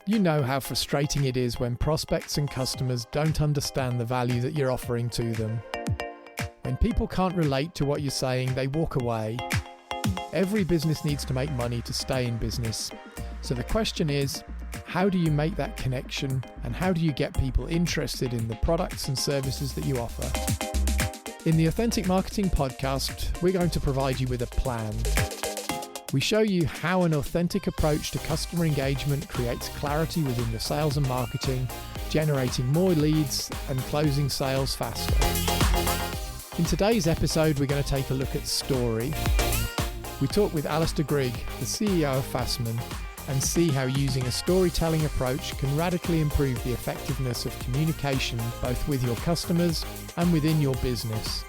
You know how frustrating it is when prospects and customers don't understand the value that you're offering to them. When people can't relate to what you're saying, they walk away. Every business needs to make money to stay in business. So the question is, how do you make that connection, and how do you get people interested in the products and services that you offer? In the Authentic Marketing Podcast, we're going to provide you with a plan. We show you how an authentic approach to customer engagement creates clarity within your sales and marketing, generating more leads and closing sales faster. In today's episode, we're going to take a look at story. We talk with Alister Grigg, the CEO of Fastman, and see how using a storytelling approach can radically improve the effectiveness of communication both with your customers and within your business.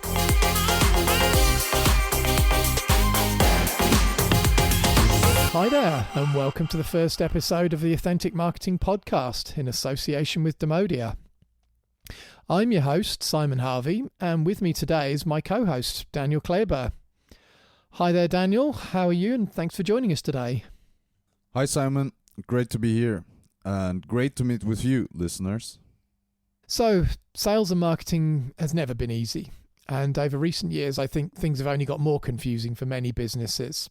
Hi there, and welcome to the first episode of the Authentic Marketing Podcast in association with Demodia. I'm your host, Simon Harvey, and with me today is my co-host, Daniel Kleber. Hi there, Daniel. How are you? And thanks for joining us today. Hi, Simon. Great to be here, and great to meet with you, listeners. So, sales and marketing has never been easy, and over recent years, I think things have only got more confusing for many businesses.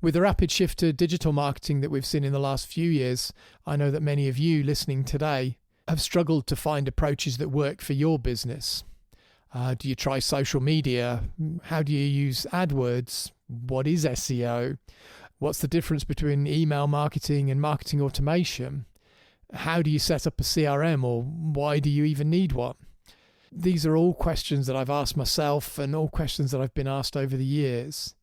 With the rapid shift to digital marketing that we've seen in the last few years, I know that many of you listening today have struggled to find approaches that work for your business. Do you try social media? How do you use AdWords? What is SEO? What's the difference between email marketing and marketing automation? How do you set up a CRM, or why do you even need one? These are all questions that I've asked myself and all questions that I've been asked over the years.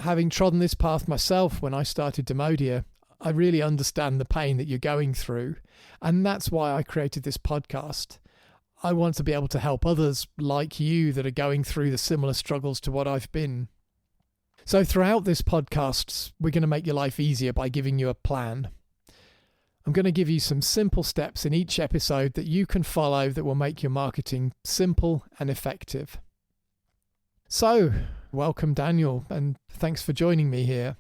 Having trodden this path myself when I started Demodia, I really understand the pain that you're going through, and that's why I created this podcast. I want to be able to help others like you that are going through the similar struggles to what I've been. So throughout this podcast, we're going to make your life easier by giving you a plan. I'm going to give you some simple steps in each episode that you can follow that will make your marketing simple and effective. So, welcome, Daniel, and thanks for joining me here.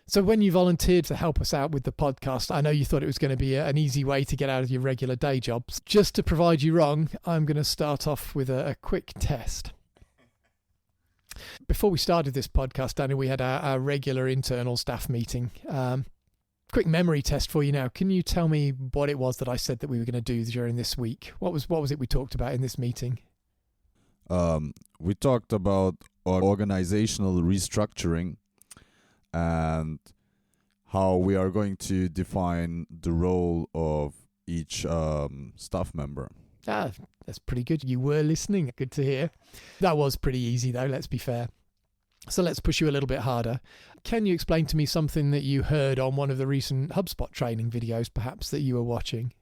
So when you volunteered to help us out with the podcast, I know you thought it was going to be an easy way to get out of your regular day jobs. Just to provide you wrong, I'm going to start off with a quick test. Before we started this podcast, Daniel, we had our regular internal staff meeting. Quick memory test for you now. Can you tell me what it was that I said that we were going to do during this week? What was it we talked about in this meeting? We talked about organizational restructuring and how we are going to define the role of each staff member. That's pretty good. You were listening. Good to hear. That was pretty easy, though, let's be fair. So let's push you a little bit harder. Can you explain to me something that you heard on one of the recent HubSpot training videos, perhaps, that you were watching?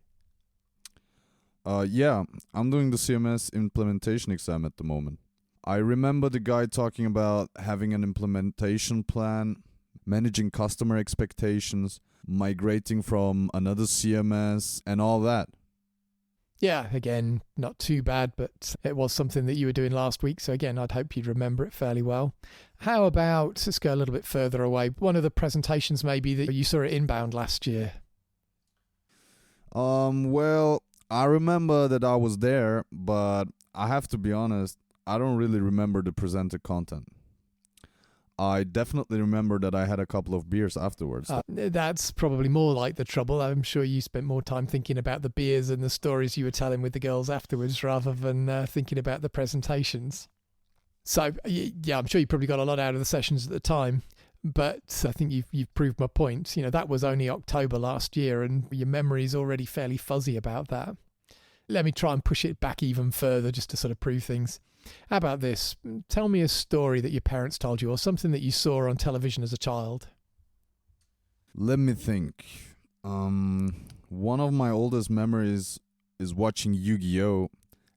Yeah, I'm doing the CMS implementation exam at the moment. I remember the guy talking about having an implementation plan, managing customer expectations, migrating from another CMS, and all that. Yeah, again, not too bad, but it was something that you were doing last week. So again, I'd hope you'd remember it fairly well. How about, let's go a little bit further away, one of the presentations maybe that you saw at Inbound last year? Well, I remember that I was there, but I have to be honest, I don't really remember the presented content. I definitely remember that I had a couple of beers afterwards. That's probably more like the trouble. I'm sure you spent more time thinking about the beers and the stories you were telling with the girls afterwards rather than thinking about the presentations. So, yeah, I'm sure you probably got a lot out of the sessions at the time, but I think you've proved my point. You know, that was only October last year and your memory's already fairly fuzzy about that. Let me try and push it back even further just to sort of prove things. How about this? Tell me a story that your parents told you or something that you saw on television as a child. Let me think. One of my oldest memories is watching Yu-Gi-Oh!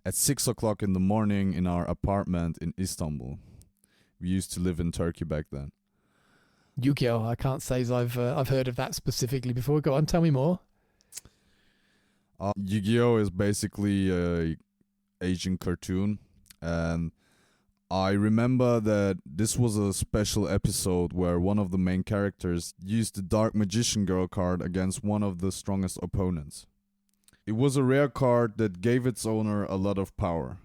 At 6 o'clock in the morning in our apartment in Istanbul. We used to live in Turkey back then. Yu-Gi-Oh! I can't say as I've heard of that specifically before. Go on, tell me more. Yu-Gi-Oh! Is basically a Asian cartoon, and I remember that this was a special episode where one of the main characters used the Dark Magician Girl card against one of the strongest opponents. It was a rare card that gave its owner a lot of power.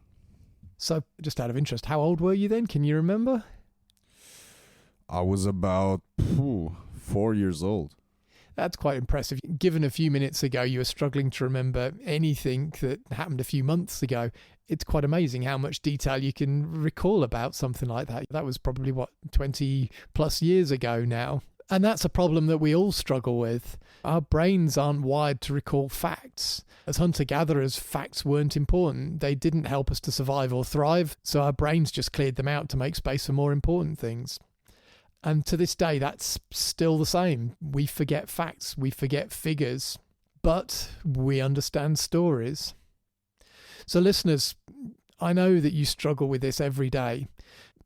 So, just out of interest, how old were you then? Can you remember? I was about 4 years old. That's quite impressive. Given a few minutes ago you were struggling to remember anything that happened a few months ago, it's quite amazing how much detail you can recall about something like that. That was probably, 20 plus years ago now. And that's a problem that we all struggle with. Our brains aren't wired to recall facts. As hunter-gatherers, facts weren't important. They didn't help us to survive or thrive, so our brains just cleared them out to make space for more important things. And to this day, that's still the same. We forget facts, we forget figures, but we understand stories. So listeners, I know that you struggle with this every day.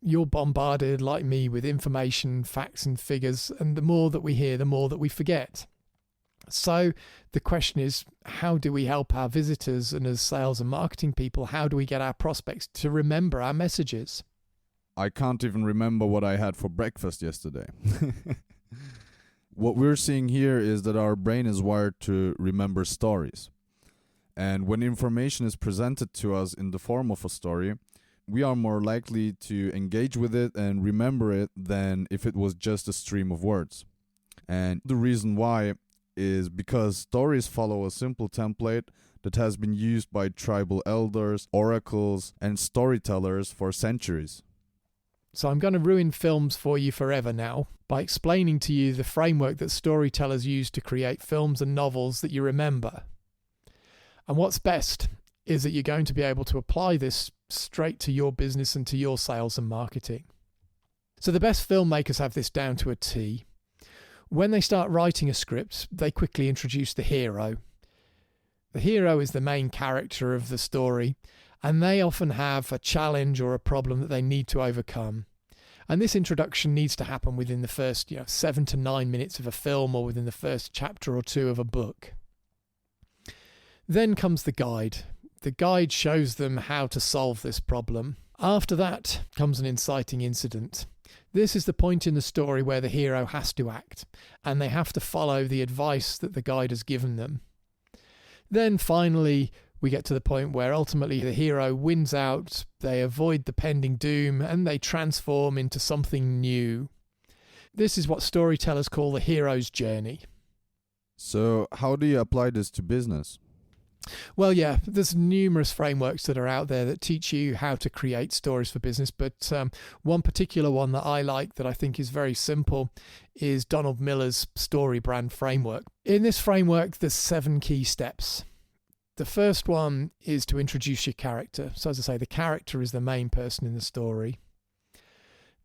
You're bombarded, like me, with information, facts and figures, and the more that we hear, the more that we forget. So the question is, how do we help our visitors, and as sales and marketing people, how do we get our prospects to remember our messages? I can't even remember what I had for breakfast yesterday. What we're seeing here is that our brain is wired to remember stories. And when information is presented to us in the form of a story, we are more likely to engage with it and remember it than if it was just a stream of words. And the reason why is because stories follow a simple template that has been used by tribal elders, oracles, and storytellers for centuries. So I'm going to ruin films for you forever now by explaining to you the framework that storytellers use to create films and novels that you remember. And what's best is that you're going to be able to apply this straight to your business and to your sales and marketing. So the best filmmakers have this down to a T. When they start writing a script, they quickly introduce the hero. The hero is the main character of the story, and they often have a challenge or a problem that they need to overcome. And this introduction needs to happen within the first 7 to 9 minutes of a film, or within the first chapter or two of a book. Then comes the guide. The guide shows them how to solve this problem. After that comes an inciting incident. This is the point in the story where the hero has to act, and they have to follow the advice that the guide has given them. Then finally, we get to the point where ultimately the hero wins out, they avoid the pending doom, and they transform into something new. This is what storytellers call the hero's journey. So how do you apply this to business? Well, yeah, there's numerous frameworks that are out there that teach you how to create stories for business, but one particular one that I like, that I think is very simple, is Donald Miller's story brand framework. In this framework, there's 7 key steps. The first one is to introduce your character. So as I say, the character is the main person in the story.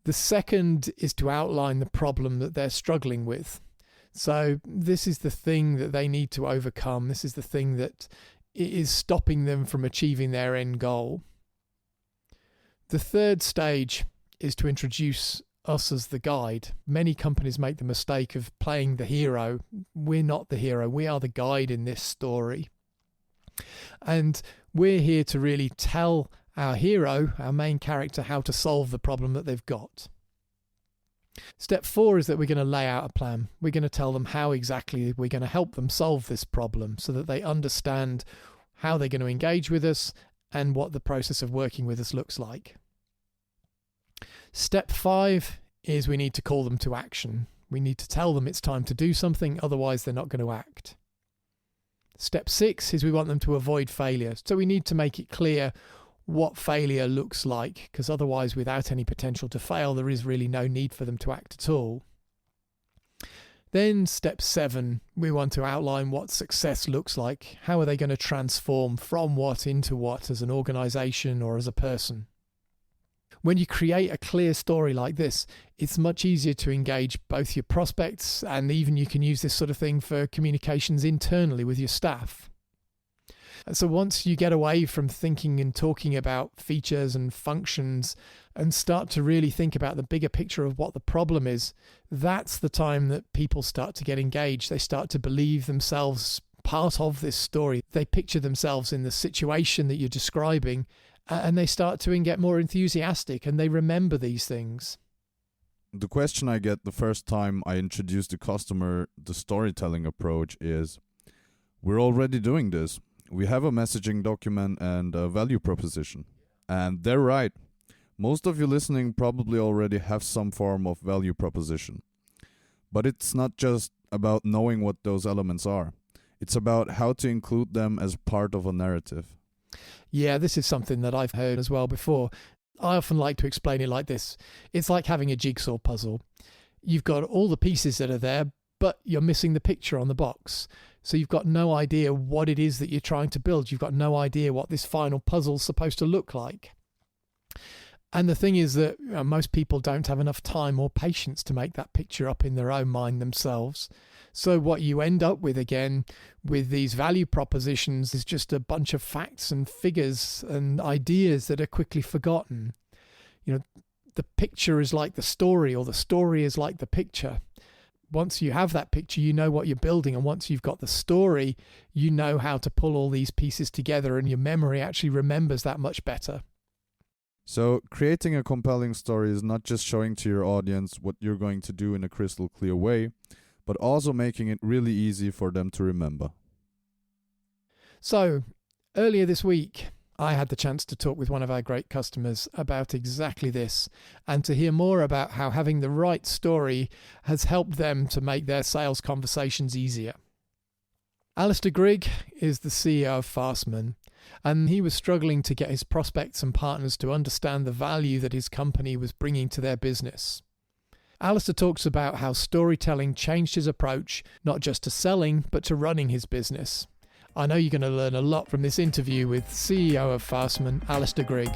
The second is to outline the problem that they're struggling with. So this is the thing that they need to overcome. This is the thing that is stopping them from achieving their end goal. The third stage is to introduce us as the guide. Many companies make the mistake of playing the hero. We're not the hero. We are the guide in this story. And we're here to really tell our hero, our main character, how to solve the problem that they've got. Step 4 is that we're going to lay out a plan. We're going to tell them how exactly we're going to help them solve this problem so that they understand how they're going to engage with us and what the process of working with us looks like. Step 5 is we need to call them to action. We need to tell them it's time to do something, otherwise they're not going to act. Step 6 is we want them to avoid failure. So we need to make it clear what failure looks like, because otherwise, without any potential to fail, there is really no need for them to act at all. Then step 7, we want to outline what success looks like. How are they going to transform from what into what as an organization or as a person? When you create a clear story like this, it's much easier to engage both your prospects, and even you can use this sort of thing for communications internally with your staff. And so once you get away from thinking and talking about features and functions and start to really think about the bigger picture of what the problem is, that's the time that people start to get engaged. They start to believe themselves part of this story. They picture themselves in the situation that you're describing, and they start to get more enthusiastic and they remember these things. The question I get the first time I introduce the customer the storytelling approach is, we're already doing this. We have a messaging document and a value proposition. And they're right. Most of you listening probably already have some form of value proposition. But it's not just about knowing what those elements are. It's about how to include them as part of a narrative. Yeah, this is something that I've heard as well before. I often like to explain it like this. It's like having a jigsaw puzzle. You've got all the pieces that are there, but you're missing the picture on the box. So you've got no idea what it is that you're trying to build. You've got no idea what this final puzzle's supposed to look like. And the thing is that most people don't have enough time or patience to make that picture up in their own mind themselves. So what you end up with, again, with these value propositions is just a bunch of facts and figures and ideas that are quickly forgotten. The picture is like the story, or the story is like the picture. Once you have that picture, you know what you're building. And once you've got the story, you know how to pull all these pieces together, and your memory actually remembers that much better. So creating a compelling story is not just showing to your audience what you're going to do in a crystal clear way, but also making it really easy for them to remember. So earlier this week, I had the chance to talk with one of our great customers about exactly this, and to hear more about how having the right story has helped them to make their sales conversations easier. Alister Grigg is the CEO of Fastman, and he was struggling to get his prospects and partners to understand the value that his company was bringing to their business. Alister talks about how storytelling changed his approach, not just to selling, but to running his business. I know you're going to learn a lot from this interview with CEO of Fastman, Alister Grigg.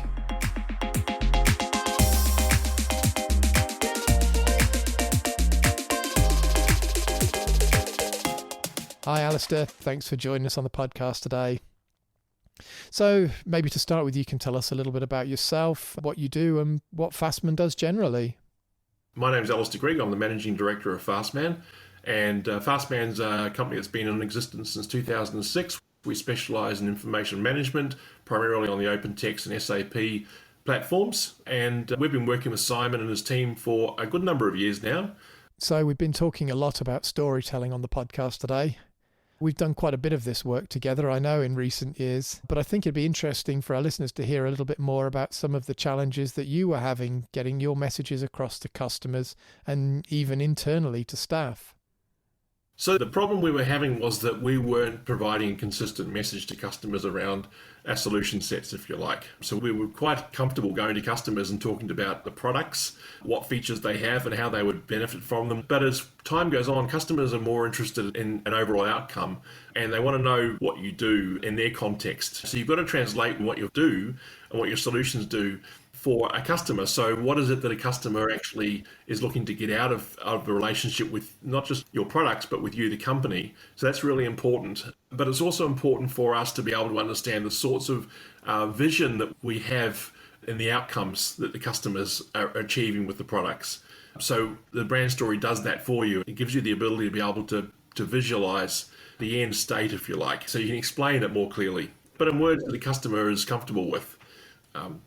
Hi Alister, thanks for joining us on the podcast today. So maybe to start with, you can tell us a little bit about yourself, what you do, and what Fastman does generally. My name's Alister Grigg. I'm the Managing Director of Fastman. And Fastman's a company that's been in existence since 2006. We specialise in information management, primarily on the OpenText and SAP platforms. And we've been working with Simon and his team for a good number of years now. So we've been talking a lot about storytelling on the podcast today. We've done quite a bit of this work together, I know, in recent years, but I think it'd be interesting for our listeners to hear a little bit more about some of the challenges that you were having getting your messages across to customers and even internally to staff. So the problem we were having was that we weren't providing a consistent message to customers around our solution sets, if you like. So we were quite comfortable going to customers and talking about the products, what features they have and how they would benefit from them. But as time goes on, customers are more interested in an overall outcome, and they want to know what you do in their context. So you've got to translate what you do and what your solutions do for a customer. So what is it that a customer actually is looking to get out of a relationship with not just your products, but with you, the company? So that's really important. But it's also important for us to be able to understand the sorts of vision that we have in the outcomes that the customers are achieving with the products. So the brand story does that for you. It gives you the ability to be able to visualize the end state, if you like, so you can explain it more clearly, but in words that the customer is comfortable with.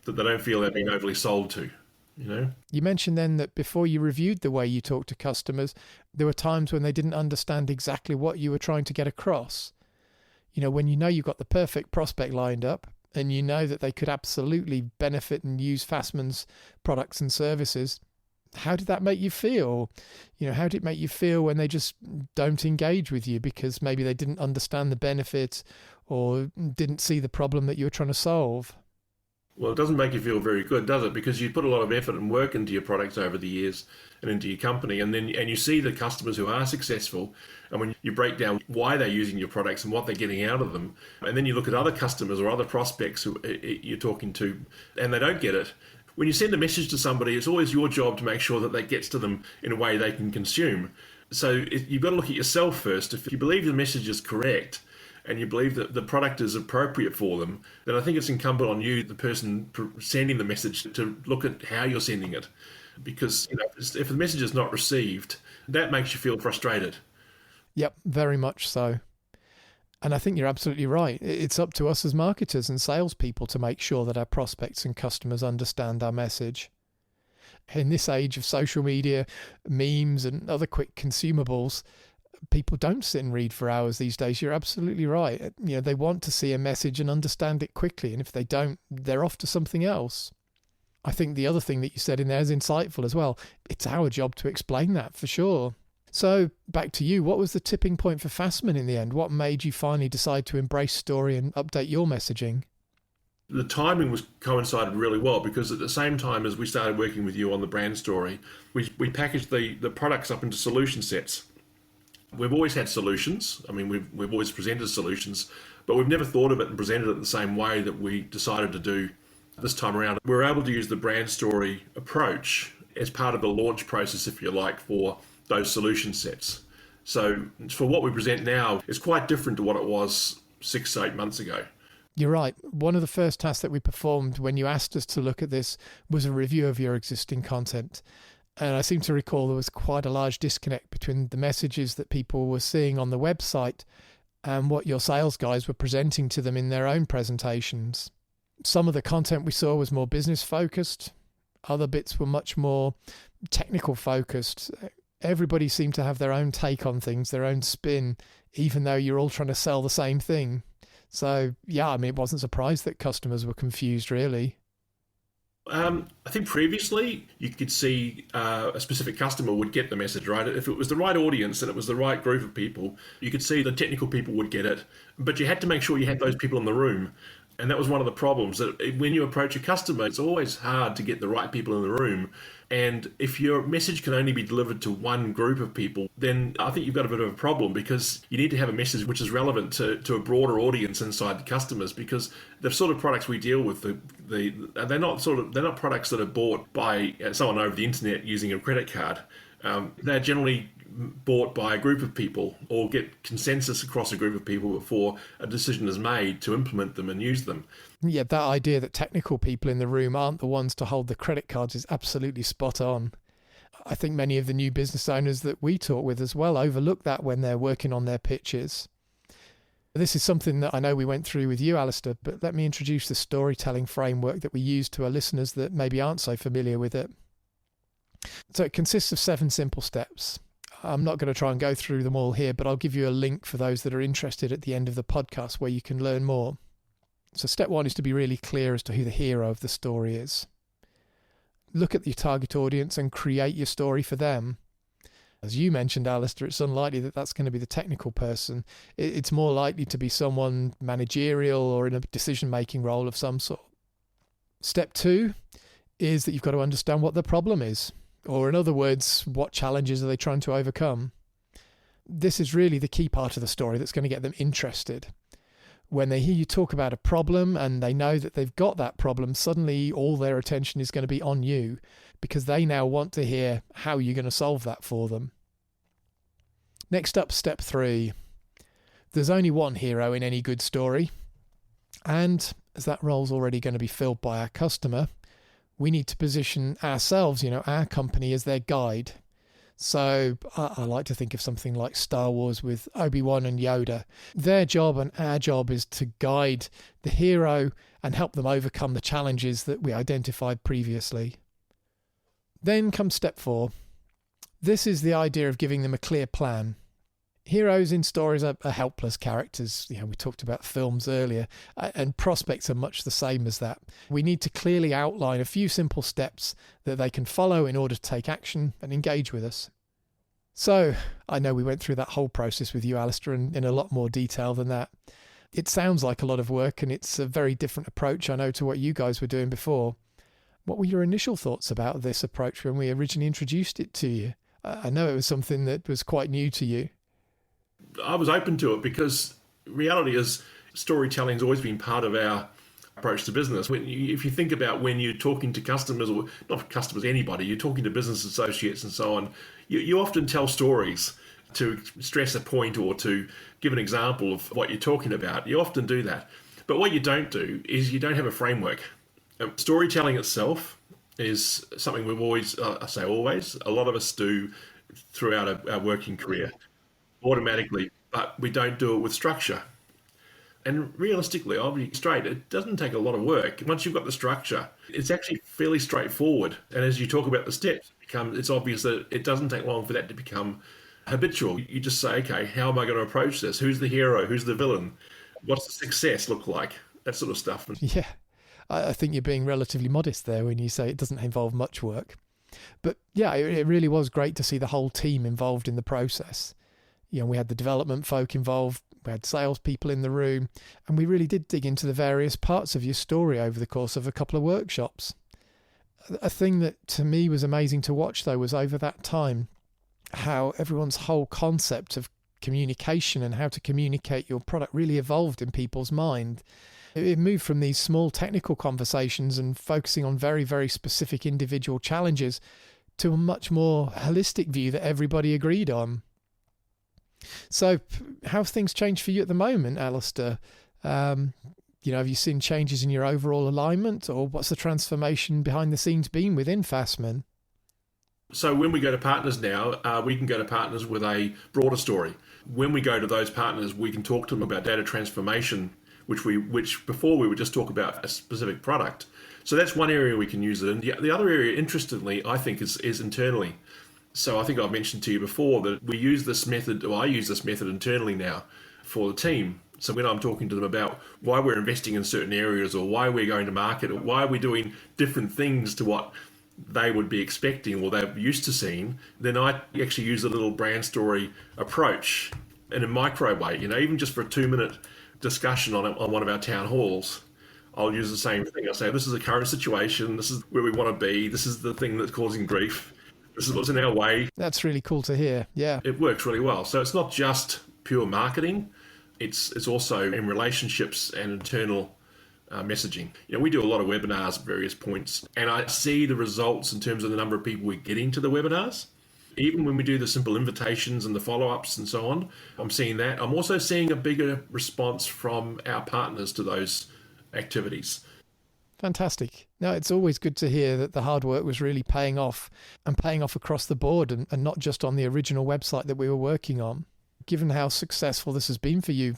That they don't feel they're being overly sold to, You mentioned then that before you reviewed the way you talk to customers, there were times when they didn't understand exactly what you were trying to get across. When you've got the perfect prospect lined up and you know that they could absolutely benefit and use Fastman's products and services, how did that make you feel? How did it make you feel when they just don't engage with you because maybe they didn't understand the benefit or didn't see the problem that you were trying to solve? Well, it doesn't make you feel very good, does it? Because you put a lot of effort and work into your products over the years and into your company, and you see the customers who are successful, and when you break down why they're using your products and what they're getting out of them, and then you look at other customers or other prospects who you're talking to, and they don't get it. When you send a message to somebody, it's always your job to make sure that that gets to them in a way they can consume. So you've got to look at yourself first. If you believe the message is correct, and you believe that the product is appropriate for them, then I think it's incumbent on you, the person sending the message, to look at how you're sending it. Because if the message is not received, that makes you feel frustrated. Yep, very much so. And I think you're absolutely right. It's up to us as marketers and salespeople to make sure that our prospects and customers understand our message. In this age of social media, memes, and other quick consumables, people don't sit and read for hours these days. You're absolutely right. They want to see a message and understand it quickly. And if they don't, they're off to something else. I think the other thing that you said in there is insightful as well. It's our job to explain that for sure. So back to you. What was the tipping point for Fastman in the end? What made you finally decide to embrace story and update your messaging? The timing coincided really well, because at the same time as we started working with you on the brand story, we packaged the products up into solution sets. We've always had solutions. I mean, we've always presented solutions, but we've never thought of it and presented it the same way that we decided to do this time around. We're able to use the brand story approach as part of the launch process, if you like, for those solution sets. So for what we present now, it's quite different to what it was 6 to 8 months ago. You're right. One of the first tasks that we performed when you asked us to look at this was a review of your existing content. And I seem to recall there was quite a large disconnect between the messages that people were seeing on the website and what your sales guys were presenting to them in their own presentations. Some of the content we saw was more business focused. Other bits were much more technical focused. Everybody seemed to have their own take on things, their own spin, even though you're all trying to sell the same thing. So, yeah, I mean, it wasn't surprised that customers were confused, really. I think previously you could see a specific customer would get the message, right? If it was the right audience and it was the right group of people, you could see the technical people would get it. But you had to make sure you had those people in the room. And that was one of the problems, that when you approach a customer, it's always hard to get the right people in the room. And if your message can only be delivered to one group of people, then I think you've got a bit of a problem, because you need to have a message which is relevant to a broader audience inside the customers, because the sort of products we deal with, they're not products that are bought by someone over the internet using a credit card. They're generally bought by a group of people, or get consensus across a group of people before a decision is made to implement them and use them. Yeah, that idea that technical people in the room aren't the ones to hold the credit cards is absolutely spot on. I think many of the new business owners that we talk with as well overlook that when they're working on their pitches. This is something that I know we went through with you, Alister, but let me introduce the storytelling framework that we use to our listeners that maybe aren't so familiar with it. So it consists of 7 simple steps. I'm not going to try and go through them all here, but I'll give you a link for those that are interested at the end of the podcast where you can learn more. So step 1 is to be really clear as to who the hero of the story is. Look at your target audience and create your story for them. As you mentioned, Alister, it's unlikely that that's going to be the technical person. It's more likely to be someone managerial or in a decision-making role of some sort. Step 2 is that you've got to understand what the problem is. Or in other words, what challenges are they trying to overcome? This is really the key part of the story that's going to get them interested. When they hear you talk about a problem and they know that they've got that problem, suddenly all their attention is going to be on you, because they now want to hear how you're going to solve that for them. Next up, step 3. There's only one hero in any good story. And as that role's already going to be filled by our customer, we need to position ourselves, our company, as their guide. So I like to think of something like Star Wars with Obi-Wan and Yoda. Their job and our job is to guide the hero and help them overcome the challenges that we identified previously. Then comes step 4. This is the idea of giving them a clear plan. Heroes in stories are helpless characters. We talked about films earlier, and prospects are much the same as that. We need to clearly outline a few simple steps that they can follow in order to take action and engage with us. So, I know we went through that whole process with you, Alister, in a lot more detail than that. It sounds like a lot of work, and it's a very different approach, I know, to what you guys were doing before. What were your initial thoughts about this approach when we originally introduced it to you? I know it was something that was quite new to you. I was open to it because reality is storytelling's always been part of our approach to business. If you think about when you're talking to customers, or not customers, anybody, you're talking to business associates and so on, you often tell stories to stress a point or to give an example of what you're talking about. You often do that. But what you don't do is you don't have a framework. Storytelling itself is something we've always, I say always, a lot of us do throughout our working career automatically, but we don't do it with structure. And realistically, I'll be straight, it doesn't take a lot of work. Once you've got the structure, it's actually fairly straightforward. And as you talk about the steps, it's obvious that it doesn't take long for that to become habitual. You just say, okay, how am I going to approach this? Who's the hero? Who's the villain? What's the success look like? That sort of stuff. Yeah, I think you're being relatively modest there when you say it doesn't involve much work. But yeah, it really was great to see the whole team involved in the process. We had the development folk involved, we had salespeople in the room, and we really did dig into the various parts of your story over the course of a couple of workshops. A thing that to me was amazing to watch, though, was over that time, how everyone's whole concept of communication and how to communicate your product really evolved in people's mind. It moved from these small technical conversations and focusing on very, very specific individual challenges to a much more holistic view that everybody agreed on. So how have things changed for you at the moment, Alister? Have you seen changes in your overall alignment, or what's the transformation behind the scenes been within Fastman? So when we go to partners now, we can go to partners with a broader story. When we go to those partners, we can talk to them about data transformation, which before we would just talk about a specific product. So that's one area we can use it in. The other area, interestingly, I think is internally. So I think I've mentioned to you before that we use this method, or I use this method internally now for the team. So when I'm talking to them about why we're investing in certain areas, or why we're going to market, or why we're doing different things to what they would be expecting or they're used to seeing, then I actually use a little brand story approach in a micro way, even just for a 2-minute discussion on one of our town halls. I'll use the same thing. I'll say, this is the current situation, this is where we want to be, this is the thing that's causing grief, this is what's in our way. That's really cool to hear. Yeah. It works really well. So it's not just pure marketing, it's also in relationships and internal messaging. We do a lot of webinars at various points, and I see the results in terms of the number of people we're getting to the webinars. Even when we do the simple invitations and the follow-ups and so on, I'm seeing that. I'm also seeing a bigger response from our partners to those activities. Fantastic. Now, it's always good to hear that the hard work was really paying off, and paying off across the board, and not just on the original website that we were working on. Given how successful this has been for you,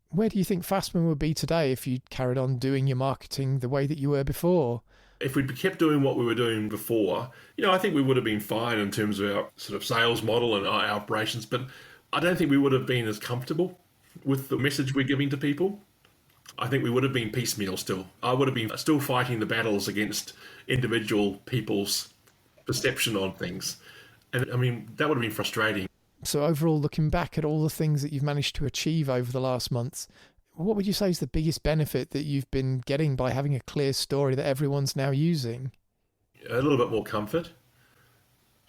where do you think Fastman would be today if you carried on doing your marketing the way that you were before? If we'd kept doing what we were doing before, I think we would have been fine in terms of our sort of sales model and our operations, but I don't think we would have been as comfortable with the message we're giving to people. I think we would have been piecemeal still. I would have been still fighting the battles against individual people's perception on things. And I mean, that would have been frustrating. So overall, looking back at all the things that you've managed to achieve over the last months, what would you say is the biggest benefit that you've been getting by having a clear story that everyone's now using? A little bit more comfort,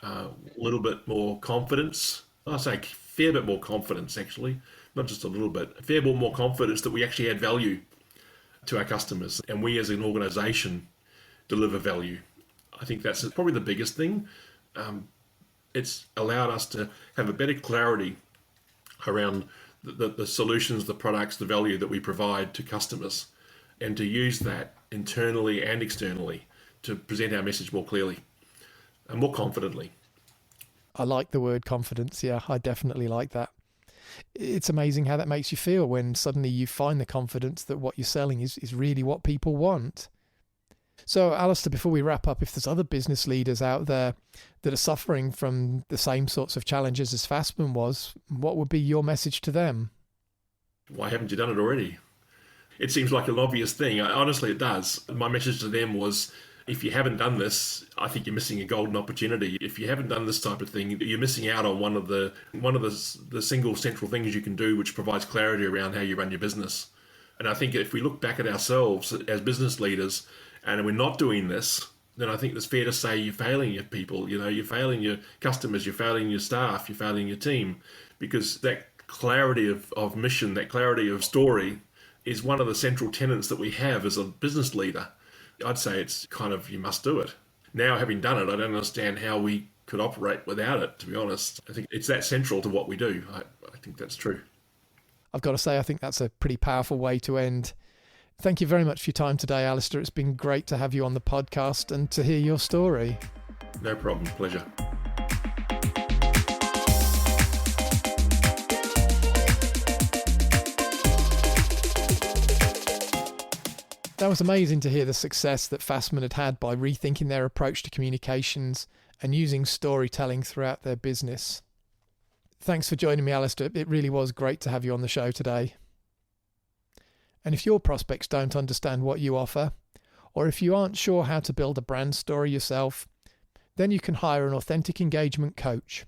a little bit more confidence. I say a fair bit more confidence, actually, not just a little bit. A fair bit more confidence that we actually add value to our customers, and we as an organisation deliver value. I think that's probably the biggest thing. It's allowed us to have a better clarity around the solutions, the products, the value that we provide to customers, and to use that internally and externally to present our message more clearly and more confidently. I like the word confidence. Yeah, I definitely like that. It's amazing how that makes you feel when suddenly you find the confidence that what you're selling is really what people want. So, Alister, before we wrap up, if there's other business leaders out there that are suffering from the same sorts of challenges as Fastman was, what would be your message to them? Why haven't you done it already? It seems like an obvious thing. Honestly, it does. My message to them was, if you haven't done this, I think you're missing a golden opportunity. If you haven't done this type of thing, you're missing out on one of the single central things you can do, which provides clarity around how you run your business. And I think if we look back at ourselves as business leaders, and we're not doing this, then I think it's fair to say you're failing your people. You're failing your customers, you're failing your staff, you're failing your team, because that clarity of mission, that clarity of story is one of the central tenets that we have as a business leader. I'd say it's kind of, you must do it. Now, having done it, I don't understand how we could operate without it, to be honest. I think it's that central to what we do. I think that's true. I've got to say, I think that's a pretty powerful way to end. Thank you very much for your time today, Alister. It's been great to have you on the podcast and to hear your story. No problem. Pleasure. That was amazing to hear the success that Fastman had had by rethinking their approach to communications and using storytelling throughout their business. Thanks for joining me, Alister. It really was great to have you on the show today. And if your prospects don't understand what you offer, or if you aren't sure how to build a brand story yourself, then you can hire an authentic engagement coach.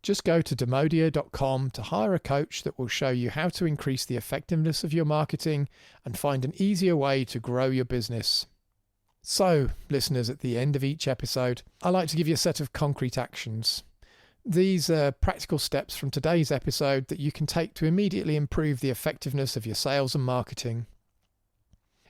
Just go to demodio.com to hire a coach that will show you how to increase the effectiveness of your marketing and find an easier way to grow your business. So, listeners, at the end of each episode, I like to give you a set of concrete actions. These are practical steps from today's episode that you can take to immediately improve the effectiveness of your sales and marketing.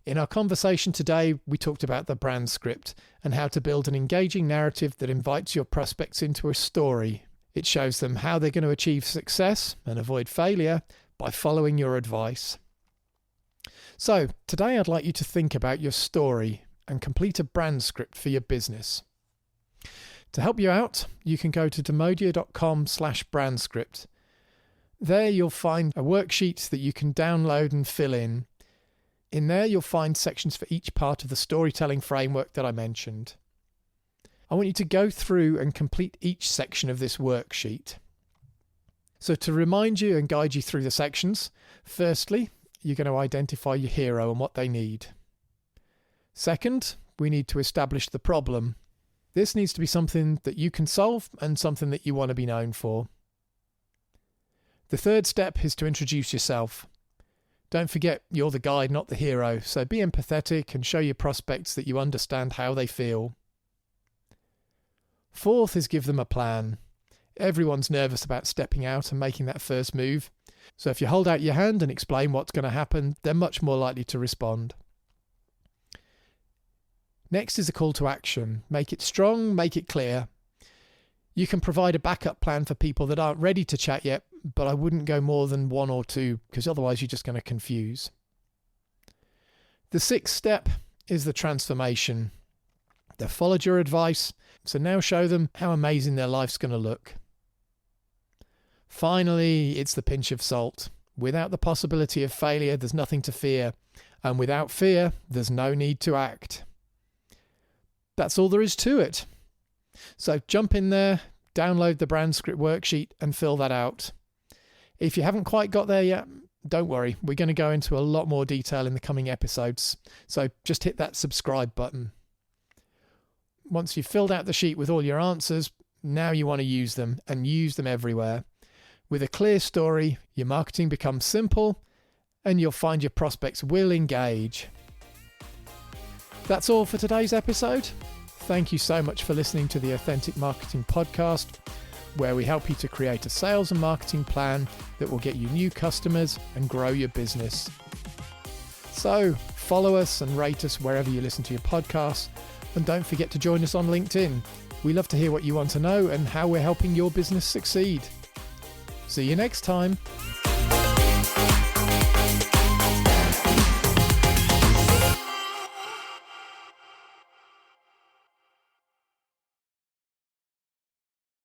In our conversation today, we talked about the BrandScript and how to build an engaging narrative that invites your prospects into a story. It shows them how they're going to achieve success and avoid failure by following your advice. So, today I'd like you to think about your story and complete a BrandScript for your business. To help you out, you can go to demodio.com/BrandScript. There you'll find a worksheet that you can download and fill in. In there you'll find sections for each part of the storytelling framework that I mentioned. I want you to go through and complete each section of this worksheet. So to remind you and guide you through the sections, firstly, you're going to identify your hero and what they need. Second, we need to establish the problem. This needs to be something that you can solve and something that you want to be known for. The third step is to introduce yourself. Don't forget you're the guide, not the hero, so be empathetic and show your prospects that you understand how they feel. Fourth is give them a plan. Everyone's nervous about stepping out and making that first move, so if you hold out your hand and explain what's going to happen, they're much more likely to respond. Next is a call to action. Make it strong, make it clear. You can provide a backup plan for people that aren't ready to chat yet, but I wouldn't go more than one or two because otherwise you're just going to confuse. The sixth step is the transformation. They've followed your advice, so now show them how amazing their life's going to look. Finally, it's the pinch of salt. Without the possibility of failure, there's nothing to fear, and without fear, there's no need to act. That's all there is to it. So jump in there, download the BrandScript worksheet and fill that out. If you haven't quite got there yet, don't worry. We're going to go into a lot more detail in the coming episodes. So just hit that subscribe button. Once you've filled out the sheet with all your answers, now you want to use them and use them everywhere. With a clear story, your marketing becomes simple and you'll find your prospects will engage. That's all for today's episode. Thank you so much for listening to the Authentic Marketing Podcast, where we help you to create a sales and marketing plan that will get you new customers and grow your business. So follow us and rate us wherever you listen to your podcasts, and don't forget to join us on LinkedIn. We love to hear what you want to know and how we're helping your business succeed. See you next time.